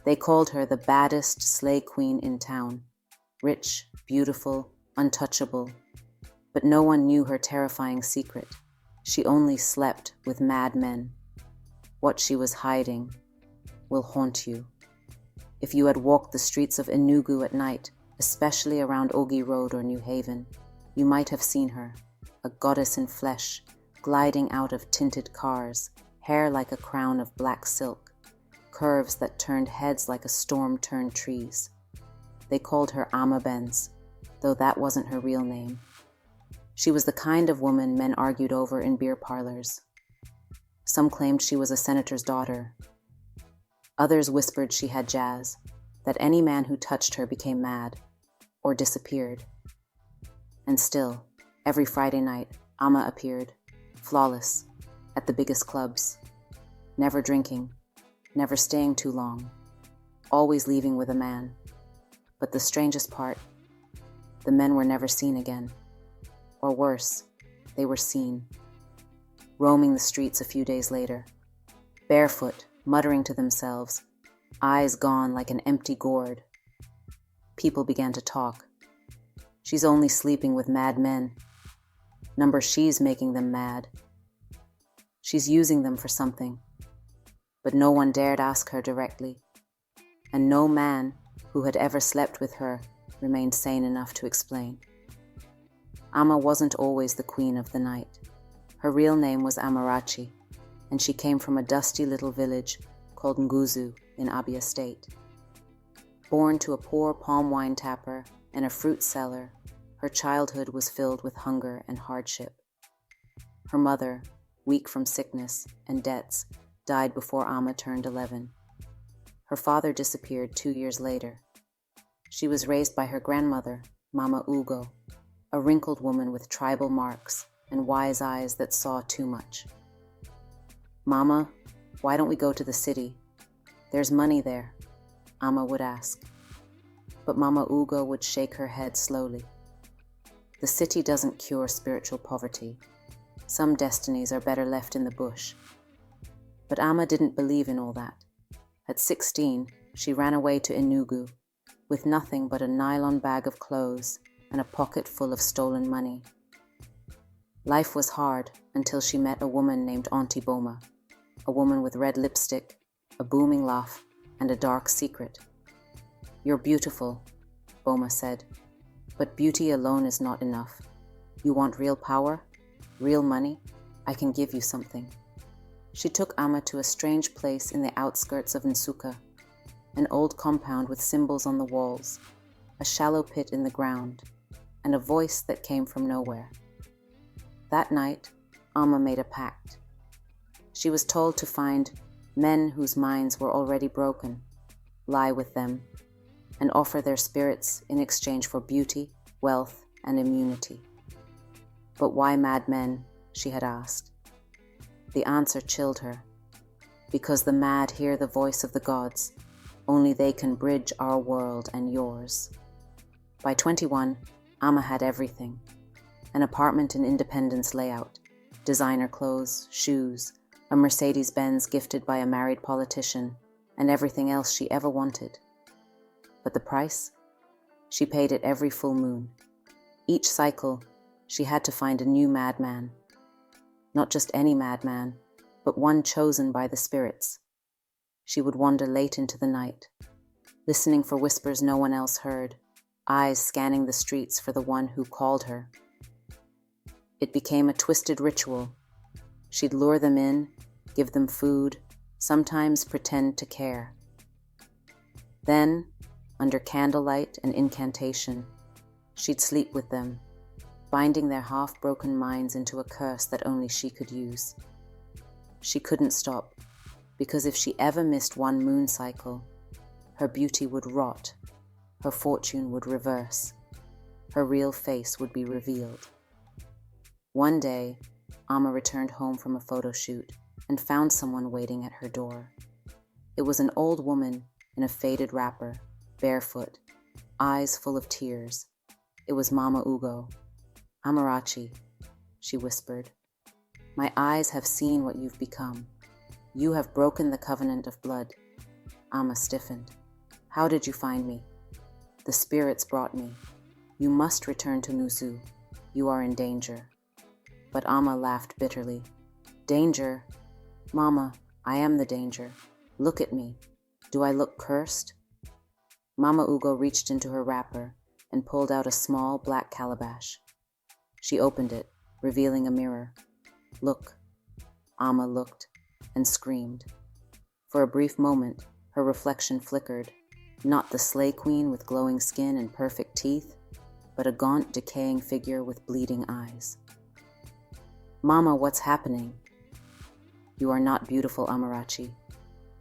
They called her the baddest slay queen in town, rich, beautiful, untouchable. But no one knew her terrifying secret. She only slept with mad men. What she was hiding will haunt you. If you had walked the streets of Nguzu at night, especially around Ogi Road or New Haven, you might have seen her, a goddess in flesh, gliding out of tinted cars, hair like a crown of black silk, curves that turned heads like a storm turned trees. They called her Ama Benz, though that wasn't her real name. She was the kind of woman men argued over in beer parlors. Some claimed she was a senator's daughter. Others whispered she had jazz, that any man who touched her became mad or disappeared. And still, every Friday night, Ama appeared, flawless, at the biggest clubs, never drinking, never staying too long, always leaving with a man. But the strangest part, the men were never seen again. Or worse, they were seen, roaming the streets a few days later, barefoot, muttering to themselves, eyes gone like an empty gourd. People began to talk. She's only sleeping with mad men. Number she's making them mad. She's using them for something. But no one dared ask her directly, and no man who had ever slept with her remained sane enough to explain. Ama wasn't always the queen of the night. Her real name was Amarachi, and she came from a dusty little village called Nguzu in Abia State. Born to a poor palm wine tapper and a fruit seller, her childhood was filled with hunger and hardship. Her mother, weak from sickness and debts, died before Ama turned 11. Her father disappeared 2 years later. She was raised by her grandmother, Mama Ugo, a wrinkled woman with tribal marks and wise eyes that saw too much. "Mama, why don't we go to the city? There's money there," Ama would ask. But Mama Ugo would shake her head slowly. The city doesn't cure spiritual poverty. Some destinies are better left in the bush. But Ama didn't believe in all that. At 16, she ran away to Enugu with nothing but a nylon bag of clothes and a pocket full of stolen money. Life was hard until she met a woman named Auntie Boma, a woman with red lipstick, a booming laugh, and a dark secret. "You're beautiful," Boma said, "but beauty alone is not enough. You want real power? Real money? I can give you something." She took Ama to a strange place in the outskirts of Nsukka, an old compound with symbols on the walls, a shallow pit in the ground, and a voice that came from nowhere. That night, Ama made a pact. She was told to find men whose minds were already broken, lie with them, and offer their spirits in exchange for beauty, wealth, and immunity. But why mad men, she had asked. The answer chilled her. Because the mad hear the voice of the gods. Only they can bridge our world and yours. By 21, Ama had everything. An apartment in Independence layout, designer clothes, shoes, a Mercedes-Benz gifted by a married politician, and everything else she ever wanted. But the price? She paid it every full moon. Each cycle, she had to find a new madman. Not just any madman, but one chosen by the spirits. She would wander late into the night, listening for whispers no one else heard, eyes scanning the streets for the one who called her. It became a twisted ritual. She'd lure them in, give them food, sometimes pretend to care. Then, under candlelight and incantation, she'd sleep with them, binding their half-broken minds into a curse that only she could use. She couldn't stop, because if she ever missed one moon cycle, her beauty would rot, her fortune would reverse, her real face would be revealed. One day, Ama returned home from a photo shoot and found someone waiting at her door. It was an old woman in a faded wrapper, barefoot, eyes full of tears. It was Mama Ugo. "Amarachi," she whispered, "my eyes have seen what you've become. You have broken the covenant of blood. Amma stiffened. How did you find me? The spirits brought me. You must return to Nguzu. You are in danger. But Amma laughed bitterly. Danger? Mama, I am the danger. Look at me. Do I look cursed? Mama Ugo reached into her wrapper and pulled out a small black calabash. She opened it, revealing a mirror. Look. Amma looked and screamed. For a brief moment, her reflection flickered. Not the slay queen with glowing skin and perfect teeth, but a gaunt, decaying figure with bleeding eyes. Mama, what's happening? You are not beautiful, Amarachi.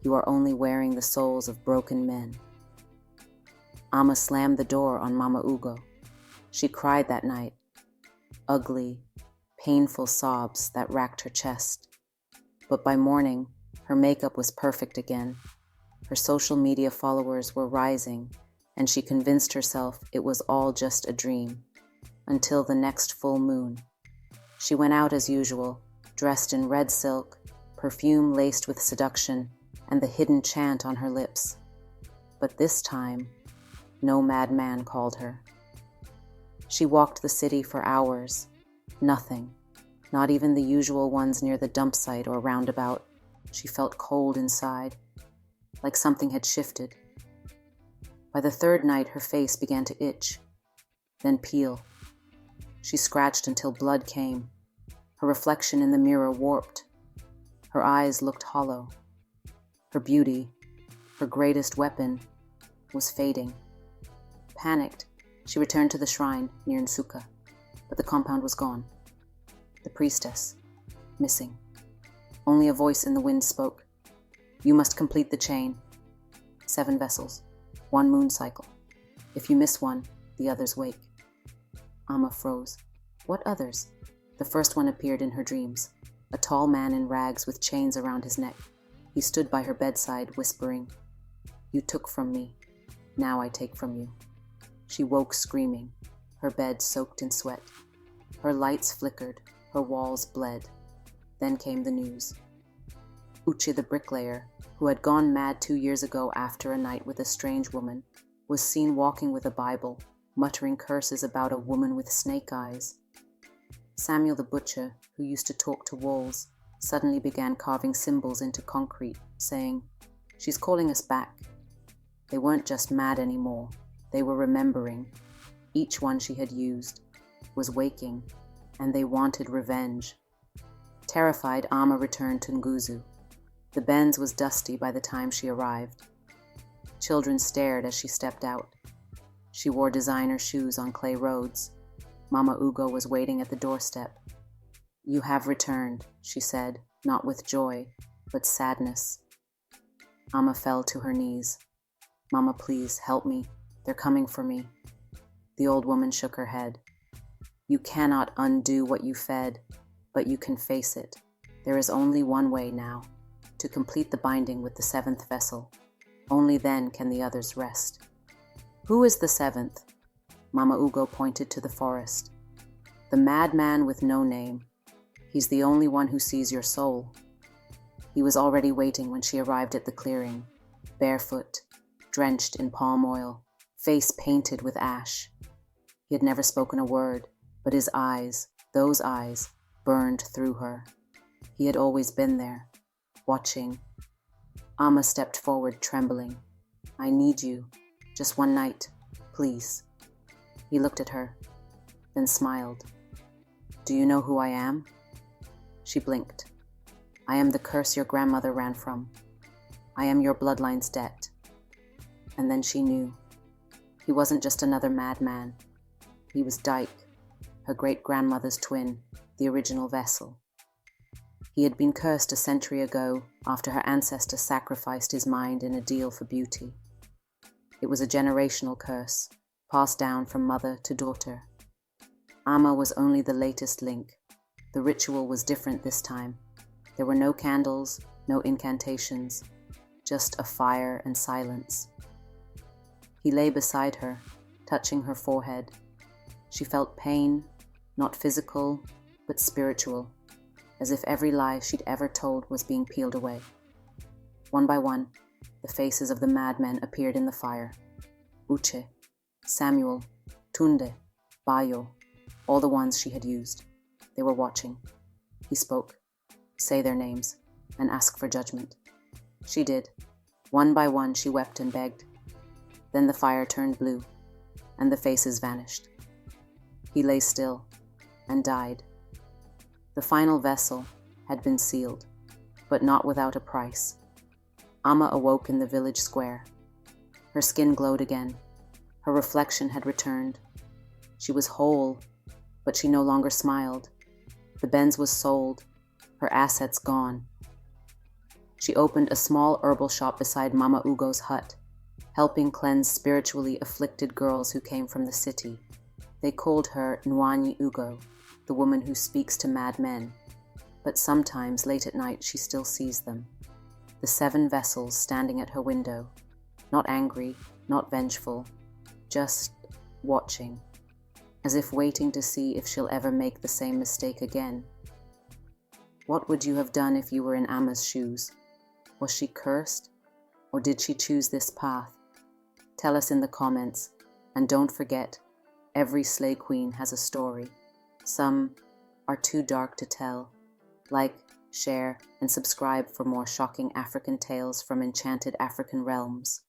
You are only wearing the souls of broken men. Amma slammed the door on Mama Ugo. She cried that night. Ugly, painful sobs that racked her chest. But by morning, her makeup was perfect again. Her social media followers were rising, and she convinced herself it was all just a dream. Until the next full moon. She went out as usual, dressed in red silk, perfume laced with seduction, and the hidden chant on her lips. But this time, no madman called her. She walked the city for hours. Nothing, not even the usual ones near the dump site or roundabout. She felt cold inside, like something had shifted. By the third night, her face began to itch, then peel. She scratched until blood came. Her reflection in the mirror warped. Her eyes looked hollow. Her beauty, her greatest weapon, was fading. Panicked, she returned to the shrine near Nsuka, but the compound was gone. The priestess, missing. Only a voice in the wind spoke. You must complete the chain. 7 vessels, 1 moon cycle. If you miss one, the others wake. Amma froze. What others? The first one appeared in her dreams, a tall man in rags with chains around his neck. He stood by her bedside, whispering, You took from me, now I take from you. She woke screaming, her bed soaked in sweat. Her lights flickered, her walls bled. Then came the news. Uche the bricklayer, who had gone mad 2 years ago after a night with a strange woman, was seen walking with a Bible, muttering curses about a woman with snake eyes. Samuel the butcher, who used to talk to walls, suddenly began carving symbols into concrete, saying, She's calling us back. They weren't just mad anymore. They were remembering. Each one she had used was waking, and they wanted revenge. Terrified, Amma returned to Nguzu. The Benz was dusty by the time she arrived. Children stared as she stepped out. She wore designer shoes on clay roads. Mama Ugo was waiting at the doorstep. You have returned, she said, not with joy, but sadness. Amma fell to her knees. Mama, please, help me. They're coming for me. The old woman shook her head. You cannot undo what you fed, but you can face it. There is only one way now, to complete the binding with the 7th vessel. Only then can the others rest. Who is the 7th? Mama Ugo pointed to the forest. The madman with no name. He's the only one who sees your soul. He was already waiting when she arrived at the clearing, barefoot, drenched in palm oil, face painted with ash. He had never spoken a word, but his eyes, those eyes, burned through her. He had always been there, watching. Amma stepped forward, trembling. I need you. Just one night, please. He looked at her, then smiled. Do you know who I am? She blinked. I am the curse your grandmother ran from. I am your bloodline's debt. And then she knew. He wasn't just another madman. He was Dyke, her great-grandmother's twin, the original vessel. He had been cursed a century ago after her ancestor sacrificed his mind in a deal for beauty. It was a generational curse, passed down from mother to daughter. Amma was only the latest link. The ritual was different this time. There were no candles, no incantations, just a fire and silence. He lay beside her, touching her forehead. She felt pain, not physical, but spiritual, as if every lie she'd ever told was being peeled away. One by one, the faces of the madmen appeared in the fire. Uche, Samuel, Tunde, Bayo, all the ones she had used. They were watching. He spoke. Say their names, and ask for judgment. She did. One by one she wept and begged. Then the fire turned blue, and the faces vanished. He lay still, and died. The final vessel had been sealed, but not without a price. Amma awoke in the village square. Her skin glowed again. Her reflection had returned. She was whole, but she no longer smiled. The Benz was sold, her assets gone. She opened a small herbal shop beside Mama Ugo's hut, helping cleanse spiritually afflicted girls who came from the city. They called her Nwanyi Ugo, the woman who speaks to mad men. But sometimes, late at night, she still sees them. The 7 vessels standing at her window, not angry, not vengeful, just watching, as if waiting to see if she'll ever make the same mistake again. What would you have done if you were in Amma's shoes? Was she cursed, or did she choose this path? Tell us in the comments, and don't forget, every slay queen has a story. Some are too dark to tell. Like, share, and subscribe for more shocking African tales from enchanted African realms.